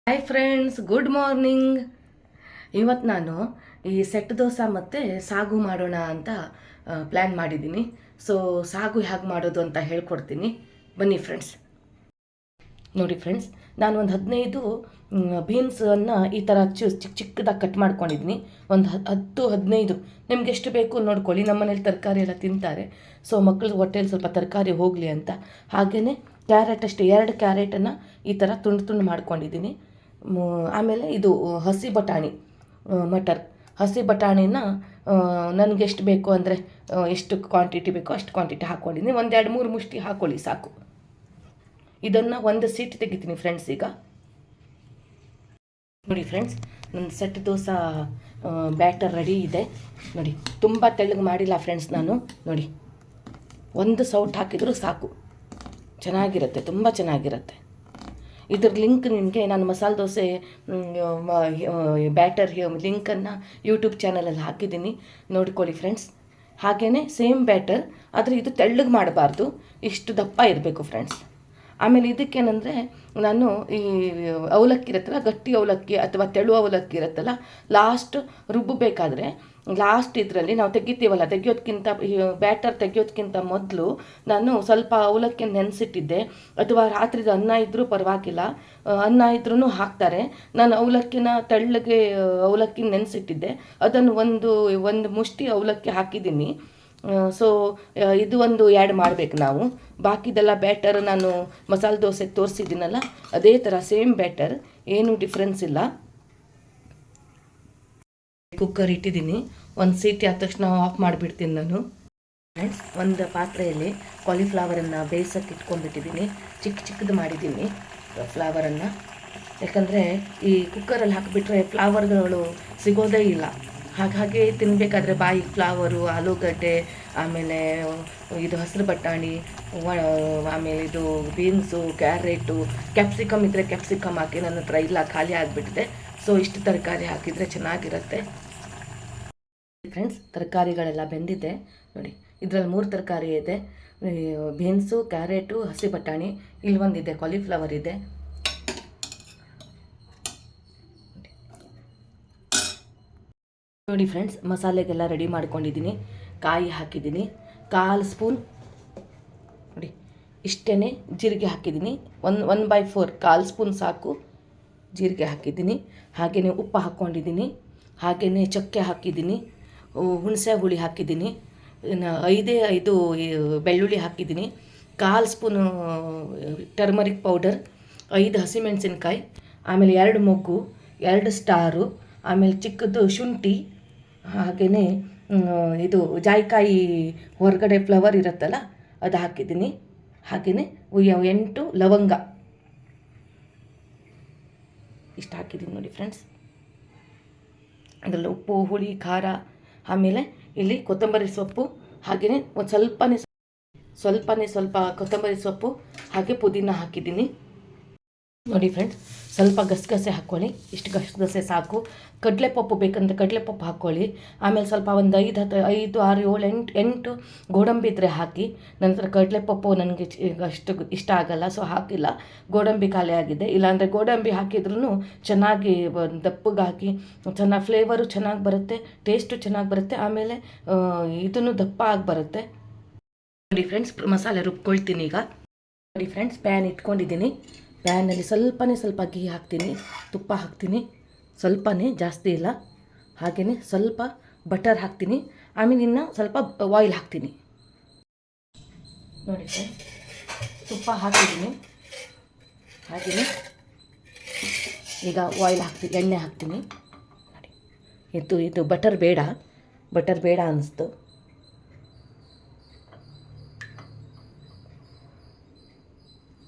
Hi friends, good morning. ಇವತ್ತು ನಾನು ಈ ಸೆಟ್ ದೋಸೆ ಮತ್ತು ಸಾಗು ಮಾಡೋಣ ಅಂತ ಪ್ಲ್ಯಾನ್ ಮಾಡಿದ್ದೀನಿ. ಸೊ ಸಾಗು ಹೇಗೆ ಮಾಡೋದು ಅಂತ ಹೇಳ್ಕೊಡ್ತೀನಿ, ಬನ್ನಿ ಫ್ರೆಂಡ್ಸ್. ನೋಡಿ ಫ್ರೆಂಡ್ಸ್, ನಾನು ಒಂದು 15 ಬೀನ್ಸನ್ನು ಈ ಥರ ಚಿಕ್ಕದಾಗಿ ಕಟ್ ಮಾಡ್ಕೊಂಡಿದ್ದೀನಿ. ಒಂದು 10-15 ನಿಮ್ಗೆ ಎಷ್ಟು ಬೇಕು ನೋಡ್ಕೊಳ್ಳಿ. ನಮ್ಮ ಮನೇಲಿ ತರಕಾರಿ ಎಲ್ಲ ತಿಂತಾರೆ, ಸೊ ಮಕ್ಕಳು ಹೊಟ್ಟೆಯಲ್ಲಿ ಸ್ವಲ್ಪ ತರಕಾರಿ ಹೋಗಲಿ ಅಂತ. ಹಾಗೆಯೇ ಕ್ಯಾರೆಟ್ ಅಷ್ಟೇ, 2 ಕ್ಯಾರೆಟನ್ನು ಈ ಥರ ತುಂಡು ಮಾಡ್ಕೊಂಡಿದ್ದೀನಿ. ಆಮೇಲೆ ಇದು ಹಸಿ ಬಟಾಣಿ, ಹಸಿ ಬಟಾಣಿನ ನನಗೆ ಎಷ್ಟು ಬೇಕು ಅಂದರೆ ಎಷ್ಟು ಕ್ವಾಂಟಿಟಿ ಬೇಕೋ ಅಷ್ಟು ಕ್ವಾಂಟಿಟಿ ಹಾಕ್ಕೊಂಡಿದ್ದೀನಿ. 1-2-3 ಮುಷ್ಟಿ ಹಾಕ್ಕೊಳ್ಳಿ ಸಾಕು. ಇದನ್ನು ಒಂದು ಸೀಟ್ ತೆಗಿತೀನಿ ಫ್ರೆಂಡ್ಸ್. ಈಗ ನೋಡಿ ಫ್ರೆಂಡ್ಸ್, ನನ್ನ ಸೆಟ್ ದೋಸೆ ಬ್ಯಾಟರ್ ರೆಡಿ ಇದೆ. ನೋಡಿ, ತುಂಬ ತೆಳ್ಳಗೆ ಮಾಡಿಲ್ಲ ಫ್ರೆಂಡ್ಸ್ ನಾನು. ನೋಡಿ, ಒಂದು ಸೌಟ್ ಹಾಕಿದರೂ ಸಾಕು, ಚೆನ್ನಾಗಿರುತ್ತೆ, ತುಂಬ ಚೆನ್ನಾಗಿರುತ್ತೆ. ಇದ್ರ ಲಿಂಕ್ ನಿಮಗೆ ನಾನು ಮಸಾಲೆ ದೋಸೆ ಬ್ಯಾಟರ್ ಲಿಂಕನ್ನು ಯೂಟ್ಯೂಬ್ ಚಾನಲಲ್ಲಿ ಹಾಕಿದ್ದೀನಿ, ನೋಡ್ಕೊಳ್ಳಿ ಫ್ರೆಂಡ್ಸ್. ಹಾಗೆಯೇ ಸೇಮ್ ಬ್ಯಾಟರ್, ಆದರೆ ಇದು ತೆಳ್ಳಗೆ ಮಾಡಬಾರ್ದು, ಇಷ್ಟು ದಪ್ಪ ಇರಬೇಕು ಫ್ರೆಂಡ್ಸ್. ಆಮೇಲೆ ಇದಕ್ಕೇನೆಂದರೆ ನಾನು ಈ ಅವಲಕ್ಕಿ ಇರುತ್ತಲ್ಲ, ಗಟ್ಟಿ ಅವಲಕ್ಕಿ ಅಥವಾ ತೆಳು ಅವಲಕ್ಕಿ ಇರುತ್ತಲ್ಲ, ಲಾಸ್ಟ್ ರುಬ್ಬಬೇಕಾದ್ರೆ ಲಾಸ್ಟ್ ಇದರಲ್ಲಿ ನಾವು ತೆಗಿಯೋದಕ್ಕಿಂತ ಬ್ಯಾಟರ್ ತೆಗಿಯೋದಕ್ಕಿಂತ ಮೊದಲು ನಾನು ಸ್ವಲ್ಪ ಅವಲಕ್ಕಿಯನ್ನು ನೆನೆಸಿಟ್ಟಿದ್ದೆ. ಅಥವಾ ರಾತ್ರಿದು ಅನ್ನ ಇದ್ದರೂ ಪರವಾಗಿಲ್ಲ, ಅನ್ನ ಇದ್ರೂ ಹಾಕ್ತಾರೆ. ನಾನು ತೆಳ್ಳಗೆ ಅವಲಕ್ಕಿ ನೆನೆಸಿಟ್ಟಿದ್ದೆ, ಅದನ್ನು ಒಂದು ಮುಷ್ಟಿ ಅವಲಕ್ಕಿ ಹಾಕಿದ್ದೀನಿ. ಸೊ ಇದು ಒಂದು ಆ್ಯಡ್ ಮಾಡಬೇಕು ನಾವು. ಬಾಕಿದೆಲ್ಲ ಬ್ಯಾಟರ್ ನಾನು ಮಸಾಲೆ ದೋಸೆಗೆ ತೋರಿಸಿದ್ದೀನಲ್ಲ, ಅದೇ ಥರ ಸೇಮ್ ಬ್ಯಾಟರ್, ಏನೂ ಡಿಫ್ರೆನ್ಸ್ ಇಲ್ಲ. ಕುಕ್ಕರ್ ಇಟ್ಟಿದ್ದೀನಿ, ಒಂದು ಸೀಟಿ ಆದ ತಕ್ಷಣ ಆಫ್ ಮಾಡಿಬಿಡ್ತೀನಿ ನಾನು. ಫ್ರೆಂಡ್ಸ್, ಒಂದು ಪಾತ್ರೆಯಲ್ಲಿ ಕಾಲಿಫ್ಲವರನ್ನು ಬೇಯಿಸೋಕ್ಕೆ ಇಟ್ಕೊಂಡ್ಬಿಟ್ಟಿದ್ದೀನಿ. ಚಿಕ್ಕದು ಮಾಡಿದ್ದೀನಿ ಫ್ಲವರನ್ನು, ಯಾಕಂದರೆ ಈ ಕುಕ್ಕರಲ್ಲಿ ಹಾಕಿಬಿಟ್ರೆ ಫ್ಲವರ್ಗಳು ಸಿಗೋದೇ ಇಲ್ಲ. ಹಾಗೆ ತಿನ್ನಬೇಕಾದ್ರೆ ಬಾಯಿಗೆ ಫ್ಲವರು, ಆಲೂಗಡ್ಡೆ, ಆಮೇಲೆ ಇದು ಹಸಿರು ಬಟಾಣಿ, ಆಮೇಲೆ ಇದು ಬೀನ್ಸು, ಕ್ಯಾರೆಟು, ಕ್ಯಾಪ್ಸಿಕಮ್ ಇದ್ದರೆ ಕ್ಯಾಪ್ಸಿಕಮ್ ಹಾಕಿ. ನನ್ನ ಹತ್ರ ಇಲ್ಲ, ಖಾಲಿ ಆಗಿಬಿಟ್ಟಿದೆ. ಸೊ ಇಷ್ಟು ತರಕಾರಿ ಹಾಕಿದರೆ ಚೆನ್ನಾಗಿರುತ್ತೆ ಫ್ರೆಂಡ್ಸ್. ತರಕಾರಿಗಳೆಲ್ಲ ಬೆಂದಿದೆ ನೋಡಿ. ಇದರಲ್ಲಿ 3 ತರಕಾರಿ ಇದೆ, ಬೀನ್ಸು, ಕ್ಯಾರೆಟು, ಹಸಿ ಬಟಾಣಿ. ಇಲ್ಲಿ ಒಂದಿದೆ ಕಾಲಿಫ್ಲವರ್ ಇದೆ. ನೋಡಿ ಫ್ರೆಂಡ್ಸ್, ಮಸಾಲೆಗೆಲ್ಲ ರೆಡಿ ಮಾಡ್ಕೊಂಡಿದ್ದೀನಿ. ಕಾಯಿ ಹಾಕಿದ್ದೀನಿ, 1/4 ಸ್ಪೂನ್. ನೋಡಿ, ಇಷ್ಟೇ ಜೀರಿಗೆ ಹಾಕಿದ್ದೀನಿ, 1/4, 1/4 ಸ್ಪೂನ್ ಸಾಕು ಜೀರಿಗೆ ಹಾಕಿದ್ದೀನಿ. ಹಾಗೆಯೇ ಉಪ್ಪು ಹಾಕ್ಕೊಂಡಿದ್ದೀನಿ, ಹಾಗೆಯೇ ಚಕ್ಕೆ ಹಾಕಿದ್ದೀನಿ, ಹುಣಸೆ ಹುಳಿ ಹಾಕಿದ್ದೀನಿ, 5 ಬೆಳ್ಳುಳ್ಳಿ ಹಾಕಿದ್ದೀನಿ, 1/4 ಸ್ಪೂನು ಟರ್ಮರಿಕ್ ಪೌಡರ್, 5 ಹಸಿಮೆಣಸಿನ್ಕಾಯಿ, ಆಮೇಲೆ 2 ಮೊಗ್ಗು, 2 ಸ್ಟಾರು, ಆಮೇಲೆ ಚಿಕ್ಕದು ಶುಂಠಿ, ಹಾಗೆಯೇ ಇದು ಜಾಯಿಕಾಯಿ ಹೊರಗಡೆ ಫ್ಲವರ್ ಇರುತ್ತಲ್ಲ ಅದು ಹಾಕಿದ್ದೀನಿ. ಹಾಗೆಯೇ 8 ಲವಂಗ ಇಷ್ಟು ಹಾಕಿದ್ದೀನಿ ನೋಡಿ ಫ್ರೆಂಡ್ಸ್. ಅದರಲ್ಲಿ ಉಪ್ಪು, ಹುಳಿ, ಖಾರ, ಆಮೇಲೆ ಇಲ್ಲಿ ಕೊತ್ತಂಬರಿ ಸೊಪ್ಪು, ಹಾಗೆಯೇ ಒಂದು ಸ್ವಲ್ಪ ಕೊತ್ತಂಬರಿ ಸೊಪ್ಪು, ಹಾಗೆ ಪುದೀನ ಹಾಕಿದ್ದೀನಿ ನೋಡಿ ಫ್ರೆಂಡ್ಸ್. ಸ್ವಲ್ಪ ಗಸಗಸೆ ಹಾಕ್ಕೊಳ್ಳಿ, ಇಷ್ಟು ಗಸಗಸೆ ಸಾಕು. ಕಡಲೆಪಪ್ಪು ಬೇಕಂದರೆ ಕಡಲೆಪಪ್ಪು ಹಾಕ್ಕೊಳ್ಳಿ. ಆಮೇಲೆ ಸ್ವಲ್ಪ ಒಂದು 5, 6, 7, 8 ಗೋಡಂಬಿ ಇದ್ದರೆ ಹಾಕಿ. ನಂತರ ಕಡಲೆಪಪ್ಪು ನನಗೆ ಅಷ್ಟು ಇಷ್ಟ ಆಗಲ್ಲ, ಸೊ ಹಾಕಿಲ್ಲ. ಗೋಡಂಬಿ ಖಾಲಿ ಆಗಿದೆ. ಇಲ್ಲಾಂದರೆ ಗೋಡಂಬಿ ಹಾಕಿದ್ರೂ ಚೆನ್ನಾಗಿ ದಪ್ಪಗೆ ಹಾಕಿ, ಚೆನ್ನಾಗಿ ಫ್ಲೇವರು ಚೆನ್ನಾಗಿ ಬರುತ್ತೆ, ಟೇಸ್ಟು ಚೆನ್ನಾಗಿ ಬರುತ್ತೆ, ಆಮೇಲೆ ಇದನ್ನು ದಪ್ಪ ಆಗಿ ಬರುತ್ತೆ ನೋಡಿ ಫ್ರೆಂಡ್ಸ್. ಮಸಾಲೆ ರುಬ್ಕೊಳ್ತೀನಿ ಈಗ. ನೋಡಿ ಫ್ರೆಂಡ್ಸ್, ಪ್ಯಾನ್ ಇಟ್ಕೊಂಡಿದ್ದೀನಿ. ಪ್ಯಾನಲ್ಲಿ ಸ್ವಲ್ಪ ಗೀ ಹಾಕ್ತೀನಿ, ತುಪ್ಪ ಹಾಕ್ತೀನಿ, ಸ್ವಲ್ಪನೇ, ಜಾಸ್ತಿ ಇಲ್ಲ. ಹಾಗೆಯೇ ಸ್ವಲ್ಪ ಬಟರ್ ಹಾಕ್ತೀನಿ, ಆಮೇಲೆ ಇನ್ನು ಸ್ವಲ್ಪ ಆಯಿಲ್ ಹಾಕ್ತೀನಿ ನೋಡಿ ಫ್ರೆಂಡ್ಸ್. ತುಪ್ಪ ಹಾಕಿದ್ದೀನಿ, ಹಾಗೆಯೇ ಈಗ ಆಯಿಲ್ ಹಾಕ್ತೀನಿ, ಎಣ್ಣೆ ಹಾಕ್ತೀನಿ ನೋಡಿ. ಇದು ಬಟರ್ ಬೇಡ ಅನ್ನಿಸ್ತು.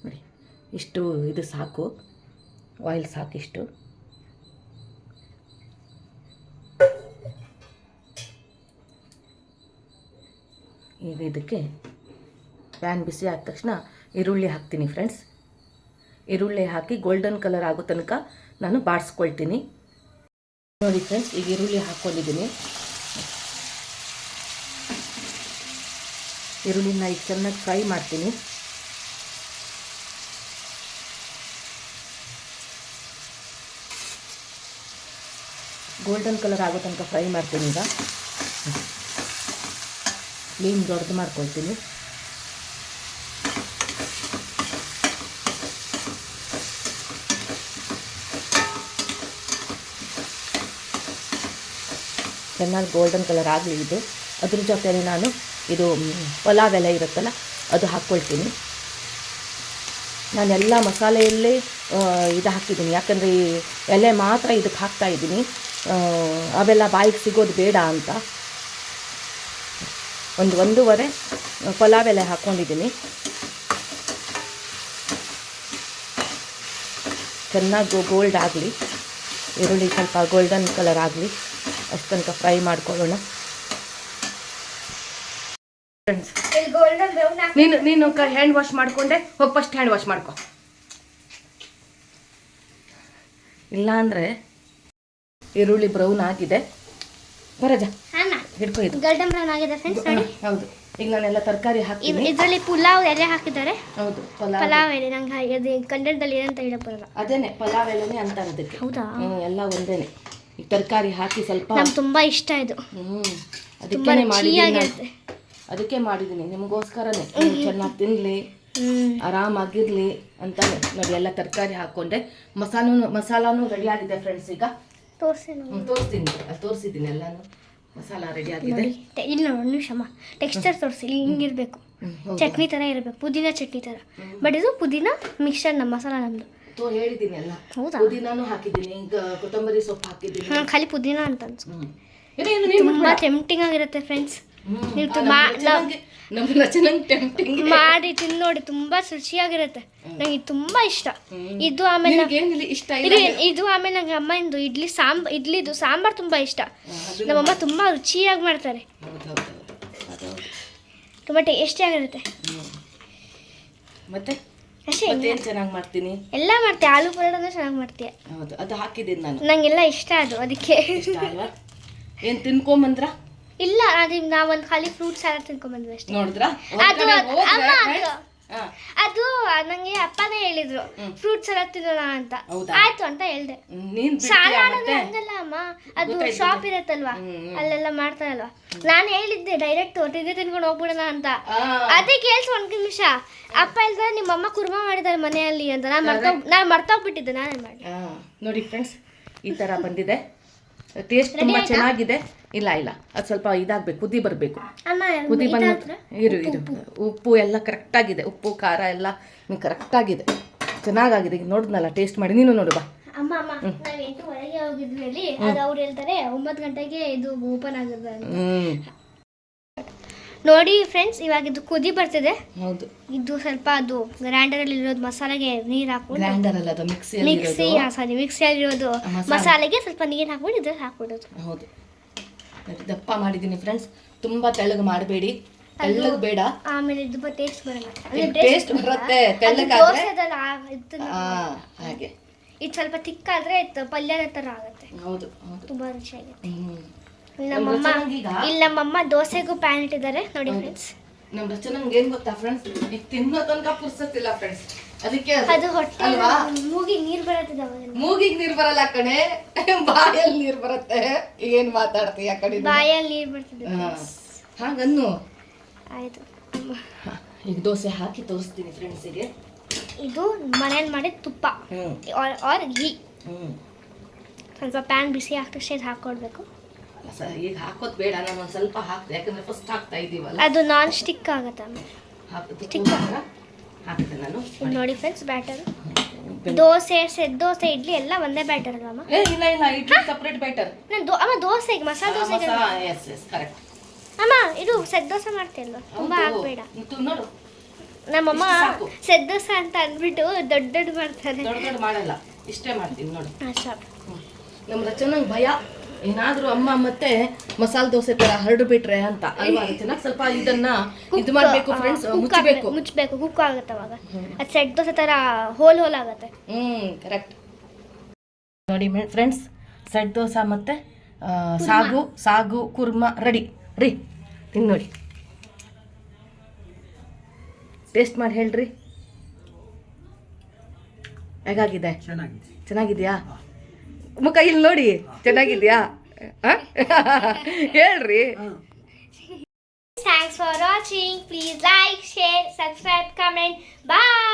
ನೋಡಿ, ಇಷ್ಟು ಇದು ಸಾಕು, ಆಯಿಲ್ ಸಾಕಿಷ್ಟು. ಈಗ ಇದಕ್ಕೆ ಪ್ಯಾನ್ ಬಿಸಿ ಆದ ತಕ್ಷಣ ಈರುಳ್ಳಿ ಹಾಕ್ತೀನಿ ಫ್ರೆಂಡ್ಸ್. ಈರುಳ್ಳಿ ಹಾಕಿ ಗೋಲ್ಡನ್ ಕಲರ್ ಆಗೋ ತನಕ ನಾನು ಬಾಡಿಸ್ಕೊಳ್ತೀನಿ ನೋಡಿ ಫ್ರೆಂಡ್ಸ್. ಈಗ ಈರುಳ್ಳಿ ಹಾಕ್ಕೊಂಡಿದ್ದೀನಿ. ಈರುಳ್ಳಿನ ಈಗ ಚೆನ್ನಾಗಿ ಫ್ರೈ ಮಾಡ್ತೀನಿ. ಗೋಲ್ಡನ್ ಕಲರ್ ಆಗೋ ತನಕ ಫ್ರೈ ಮಾಡ್ತೀನಿ. ಈಗ ಫ್ಲೇಮ್ ದೊಡ್ಡದು ಮಾಡ್ಕೊಳ್ತೀನಿ. ಚೆನ್ನಾಗಿ ಗೋಲ್ಡನ್ ಕಲರ್ ಆಗಲಿ ಇದು. ಅದ್ರ ಜೊತೆಯಲ್ಲಿ ನಾನು ಇದು ಪಲಾವ್ ಎಲೆ ಇರುತ್ತಲ್ಲ ಅದು ಹಾಕ್ಕೊಳ್ತೀನಿ. ನಾನೆಲ್ಲ ಮಸಾಲೆಯಲ್ಲೇ ಇದು ಹಾಕಿದ್ದೀನಿ, ಯಾಕಂದರೆ ಈ ಎಲೆ ಮಾತ್ರ ಇದಕ್ಕೆ ಹಾಕ್ತಾಯಿದ್ದೀನಿ, ಅವೆಲ್ಲ ಬಾಯಿಗೆ ಸಿಗೋದು ಬೇಡ ಅಂತ. 1.5 ಪಲಾವ್ ಎಲೆ ಹಾಕ್ಕೊಂಡಿದ್ದೀನಿ. ಚೆನ್ನಾಗಿ ಗೋಲ್ಡ್ ಆಗಲಿ, ಈರುಳ್ಳಿ ಸ್ವಲ್ಪ ಗೋಲ್ಡನ್ ಕಲರ್ ಆಗಲಿ, ಅಷ್ಟು ತನಕ ಫ್ರೈ ಮಾಡ್ಕೊಳ್ಳೋಣ. ಫ್ರೆಂಡ್ಸ್, ನೀನು ಹ್ಯಾಂಡ್ ವಾಶ್ ಮಾಡಿಕೊಂಡೆ ಹೋಗಿ, ಫಸ್ಟ್ ಹ್ಯಾಂಡ್ ವಾಶ್ ಮಾಡ್ಕೊ. ಇಲ್ಲಾಂದರೆ ಈರುಳ್ಳಿ ಬ್ರೌನ್ ಆಗಿದೆ. ಬರಜ ಹಿಡ್ಕೊ. ಇದು ಗೋಲ್ಡನ್ ಬ್ರೌನ್ ಆಗಿದೆ ಫ್ರೆಂಡ್ಸ್, ನೋಡಿ. ಹೌದು, ಈಗ ನಾನೆಲ್ಲ ತರಕಾರಿ ಹಾಕಿದ್ದೀನಿ. ಇದರಲ್ಲಿ ಪುಲಾವ್ ಎಲೆ ಹಾಕಿದ್ದಾರೆ. ಹೌದು, ಪಲಾವ್ ಎಲೆ. ನಂಗೆ ಕನ್ನಡದಲ್ಲಿ ಏನಂತ ಹೇಳಕ್ ಬರಲ್ಲ. ಅದೇನೆ ಪಲಾವ್ ಎಲೆನೇ ಅಂತಾರೆ ಅದಕ್ಕೆ. ಹೌದಾ? ಎಲ್ಲ ಒಂದೇನೆ. ಈ ತರಕಾರಿ ಹಾಕಿ ಸ್ವಲ್ಪ ನಂಗೆ ತುಂಬಾ ಇಷ್ಟ ಇದು. ಅದಕ್ಕೆ ಮಾಡಿದ್ದೀನಿ, ಅದಕ್ಕೆ ಮಾಡಿದ್ದೀನಿ ನಿಮಗೋಸ್ಕರನೇ. ಚೆನ್ನಾಗಿ ತಿನ್ನಲಿ, ಆರಾಮಾಗಿರ್ಲಿ ಅಂತಾನೆ ನೋಡಿ ಎಲ್ಲ ತರಕಾರಿ ಹಾಕ್ಕೊಂಡೆ. ಮಸಾಲಾನು ರೆಡಿ ಆಗಿದೆ ಫ್ರೆಂಡ್ಸ್. ಈಗ ತೋರಿಸ್ತೀನಿ, ತೋರಿಸಿದ್ದೀನಿ ಎಲ್ಲಾನು. ಮಸಾಲ ರೆಡಿ ಆಗಿದೆ. ಇಲ್ಲ ಒಂದು ನಿಮಿಷಮ್ಮ, ಟೆಕ್ಸ್ಚರ್ ತೋರಿಸಿ. ಹಿಂಗಿರ್ಬೇಕು, ಚಟ್ನಿ ಥರ ಇರಬೇಕು, ಪುದೀನ ಚಟ್ನಿ ಥರ. ಬಟ್ ಇದು ಪುದೀನ ಮಿಕ್ಸ್ಚರ್ ನಮ್ಮ ಮಸಾಲ ನಮ್ಮದು. ಹೇಳಿದ್ದೀನಿ ಎಲ್ಲ. ಹೌದಾ? ಪುದೀನಾನು ಹಾಕಿದ್ದೀನಿ, ಈಗ ಕೊತ್ತಂಬರಿ ಸೊಪ್ಪು ಹಾಕಿದ್ದೀನಿ. ಖಾಲಿ ಪುದೀನ ಅಂತ ಅನ್ಸುತ್ತೆ. ತುಂಬಾ ಟೆಂಪ್ಟಿಂಗ್ ಆಗಿರುತ್ತೆ ಫ್ರೆಂಡ್ಸ್. ನೀವು ಮಾಡಿ ತಿಂದು ನೋಡಿ, ತುಂಬಾ ರುಚಿಯಾಗಿರುತ್ತೆ. ನಂಗೆ ಇದು ತುಂಬಾ ಇಷ್ಟ. ಇದು ಆಮೇಲೆ ಇದು ಆಮೇಲೆ ನಂಗೆ ಅಮ್ಮಂದು ಇಡ್ಲಿದು ಸಾಂಬಾರ್ ತುಂಬಾ ಇಷ್ಟ. ನಮ್ಮಮ್ಮ ತುಂಬಾ ರುಚಿಯಾಗಿ ಮಾಡ್ತಾರೆ, ತುಂಬಾ ಟೇಸ್ಟಿಯಾಗಿರುತ್ತೆ. ಮತ್ತೆ ಅಷ್ಟೇ, ಚೆನ್ನಾಗಿ ಮಾಡ್ತೀನಿ. ಎಲ್ಲ ಮಾಡ್ತೀಯ, ಆಲೂ ಪರೋಟನೂ ಚೆನ್ನಾಗಿ ಮಾಡ್ತೀಯ. ಹೌದು, ಅದು ಹಾಕಿದ್ದೀನಿ ನಾನು. ನಂಗೆಲ್ಲ ಇಷ್ಟ ಅದು, ಅದಕ್ಕೆ. ಏನು ತಿನ್ಕೊಂಬಂದ್ರ? ಇಲ್ಲ, ನಾವೊಂದು ಖಾಲಿ ಫ್ರೂಟ್ ಸಲಾಡ್ ತಿನ್ಕೊಂಡ್ಬಂದ್ವಿ ಅಷ್ಟೇ. ನೋಡಿದ್ರಾ? ಅದು ನಂಗೆ ಅಪ್ಪನೇ ಹೇಳಿದ್ರು ಫ್ರೂಟ್ ಸಲಾಡ್ ತಿನ್ನೋಣ ಅಂತ. ಆಯ್ತು ಅಂತ ಹೇಳ್ದೆ. ಸಲಾಡ್ ಅಂದ್ರೆ ಹಂಗಲ್ಲ ಅಮ್ಮ, ಅದು ಶಾಪ್ ಇರತ್ತಲ್ವಾ, ಅಲ್ಲೆಲ್ಲ ಮಾಡ್ತಾರಲ್ವಾ. ನಾನು ಹೇಳಿದ್ದೆ ಡೈರೆಕ್ಟ್ ತಿಂದೆ ತಿನ್ಕೊಂಡು ಹೋಗ್ಬಿಡೋಣ ಅಂತ. ಅದೇ ಕೇಳ್ಸಿ 1 ನಿಮಿಷ ಅಪ್ಪ ಹೇಳ್ದ ನಿಮ್ಮಮ್ಮ ಕುರ್ಮಾ ಮಾಡಿದಾರೆ ಮನೆಯಲ್ಲಿ ಅಂತ. ನಾನು ಮರ್ತೋಗ್ಬಿಟ್ಟಿದ್ದೆ, ನಾನೇ ಮಾಡಿ. ನೋಡಿ ಫ್ರೆಂಡ್ಸ್, ಈ ತರ ಬಂದಿದೆ. ಟೇಸ್ಟ್ ತುಂಬಾ ಚೆನ್ನಾಗಿದೆ. ಇಲ್ಲ ಅದು ಸ್ವಲ್ಪ ಇದಾಗಬೇಕು, ಕುದಿ ಬರಬೇಕು. ಕುದಿ ಬಂದ ಇರು ಉಪ್ಪು ಎಲ್ಲ ಕರೆಕ್ಟಾಗಿದೆ. ಉಪ್ಪು ಖಾರ ಎಲ್ಲ ಕರೆಕ್ಟಾಗಿದೆ, ಚೆನ್ನಾಗಾಗಿದೆ. ಈಗ ನೋಡಿದ್ನಲ್ಲ, ಟೇಸ್ಟ್ ಮಾಡಿ ನೀನು ನೋಡು ಬಾ. ಅಮ್ಮ ನಾವು 8:30 ಹೋಗಿದ್ವಿ ಅಲ್ಲಿ. ಅದು ಅವ್ರು ಹೇಳ್ತಾರೆ 9 ಗಂಟೆಗೆ ಇದು ಓಪನ್ ಆಗುತ್ತೆ. ನೋಡಿ ಫ್ರೆಂಡ್ಸ್, ಇವಾಗ ಇದು ಕುದಿ ಬರ್ತಿದೆ. ಹೌದು, ಇದು ಸ್ವಲ್ಪ ಅದು ಗ್ರೈಂಡರಲ್ಲಿ ಇರೋದು ಮಸಾಲೆಗೆ ನೀರು ಹಾಕ್ಬಿಟ್ಟು, ಗ್ರೈಂಡರ್ ಅದು ಮಿಕ್ಸಿಯಲ್ಲಿರೋದು ಮಸಾಲೆಗೆ ಸ್ವಲ್ಪ ನೀರು ಹಾಕ್ಬಿಟ್ಟು ಇದ್ರಲ್ಲಿ ಹಾಕ್ಬಿಡೋದು. ಹೌದು, ದಪ್ಪ ಮಾಡಿದ್ದೀನಿ ಫ್ರೆಂಡ್ಸ್, ತುಂಬಾ ತೆಳ್ಳಗೆ ಮಾಡಬೇಡಿ, ತೆಳ್ಳಗೆ ಬೇಡ. ಆಮೇಲೆ ಇದು ಟೇಸ್ಟ್ ಬರಲ್ಲ. ಟೇಸ್ಟ್ ಬರುತ್ತೆ ತೆಳ್ಳಗಾದ್ರೆ. ಹಾಗೆ ಇದು ಸ್ವಲ್ಪ ತಿಕ್ಕಾದ್ರೆ ಪಲ್ಯದ ಥರ ಆಗುತ್ತೆ. ಹೌದು, ತುಂಬಾ ರುಚಿಯಾಗುತ್ತೆ. ನಮ್ಮಮ್ಮ ದೋಸೆಗೂ ಪ್ಯಾನ್ ಇಟ್ಟಿದ್ದಾರೆ ನೋಡಿ ಫ್ರೆಂಡ್ಸ್. ನಮ್ಮ ರಚನೆಗೆ ಏನ್ ಗೊತ್ತಾ ಫ್ರೆಂಡ್ಸ್, ಈಗ ತಿನ್ನೋ ತನಕ ಪುರ್ಸತ್ತಿಲ್ಲ ಫ್ರೆಂಡ್ಸ್. ಅದಕ್ಕೆ ಅದು ಹೊಟ್ಟೆ ಮೂಗಿಗೆ ನೀರು ಬರುತ್ತೆ. ಮೂಗಿಗೆ ನೀರು ಬರಲ್ಲ ಕಣೆ, ಬಾಯಲ್ಲಿ ನೀರು ಬರುತ್ತೆ. ಏನ್ ಮಾತಾಡ್ತೀಯ ಕಡೆ? ಬಾಯಲ್ಲಿ ನೀರು ಬರ್ತದೆ ಹಾಗನ್ನು. ಆಯ್ತು, ಈಗ ದೋಸೆ ಹಾಕಿ ತೋರಿಸ್ತೀನಿ ಫ್ರೆಂಡ್ಸಿಗೆ. ಇದು ಮನೇಲಿ ಮಾಡಿದ ತುಪ್ಪ ಆರ್ ಘೀ. ಸ್ವಲ್ಪ ಪ್ಯಾನ್ ಬಿಸಿ ಆಗ್ತಷ್ಟೇ ಇದು ಹಾಕೊಡ್ಬೇಕು. ಈಗ ಹಾಕೋದು ಬೇಡ, ನಾನು ಒಂದು ಸ್ವಲ್ಪ ಹಾಕ್ತೆ, ಯಾಕಂದ್ರೆ ಫಸ್ಟ್ ಹಾಕ್ತಾ ಇದೀವಲ್ಲ. ಅದು ನಾನ್ ಸ್ಟಿಕ್ ಆಗುತ್ತೆ. ಹಾಕ್ತೆ ನಾನು. ನೋಡಿ friends, batter dosa, set dosa, idli ಎಲ್ಲ ಒಂದೇ ಬ್ಯಾಟರ್ ಅಲ್ವಾ? ಇಲ್ಲ ಇಡ್ಲಿ ಸಪರೇಟ್ ಬ್ಯಾಟರ್. ಅಮ್ಮ ದೋಸೆಗೆ ಮಸಾಲೆ ದೋಸೆಗೆ ಕರೆಕ್ಟ್. ಅಮ್ಮ ಇದು ಸೆಟ್ ದೋಸೆ ಮಾಡ್ತಿಲ್ಲ, ತುಂಬಾ ಹಾಕ್ಬೇಡ. ನೋಡು, ನಮ್ಮಮ್ಮ ಸೆಟ್ ದೋಸೆ ಅಂತ ಅಂದ್ಬಿಟ್ಟು ದೊಡ್ಡ ಮಾಡ್ತಾರೆ. ದೊಡ್ಡ ಮಾಡಲ್ಲ, ಇಷ್ಟೇ ಮಾಡ್ತೀನಿ ನೋಡಿ. ನಮ್ಮ ರಚನೆಗೆ ಭಯ, ಏನಾದ್ರೂ ಅಮ್ಮ ಮತ್ತೆ ಮಸಾಲೆ ದೋಸೆ ತರ ಹರಡು ಬಿಟ್ರೆ ಅಂತ ಅಲ್ವಾ? ಚೆನ್ನಾಗಿ ಸ್ವಲ್ಪ ಇದನ್ನ ಇದು ಮಾಡ್ಬೇಕು ಫ್ರೆಂಡ್ಸ್, ಮುಚ್ಚಬೇಕು, ಕುಕ್ ಆಗುತ್ತೆ ಅವಾಗ. ಅದು ಸೆಟ್ ದೋಸೆ ತರ ಹೋಲ್ ಆಗುತ್ತೆ. ಕರೆಕ್ಟ್. ನೋಡಿ ಫ್ರೆಂಡ್ಸ್, ಸೆಟ್ ದೋಸೆ ಮತ್ತೆ ಸಾಗು ಕುರ್ಮಾ ರೆಡಿ ತಿನ್ ನೋಡಿ. ಟೇಸ್ಟ್ ಮಾಡಿ ಹೇಳ್ರಿ, ಹೇಗಾಗಿದೆ? ಚೆನ್ನಾಗಿದೆಯಾ? ಮುಖ ಇಲ್ಲಿ ನೋಡಿ ಚೆನ್ನಾಗಿದ್ಯಾ ಹೇಳ್ರಿ. Thanks for watching. Please like, share, subscribe, comment. Bye.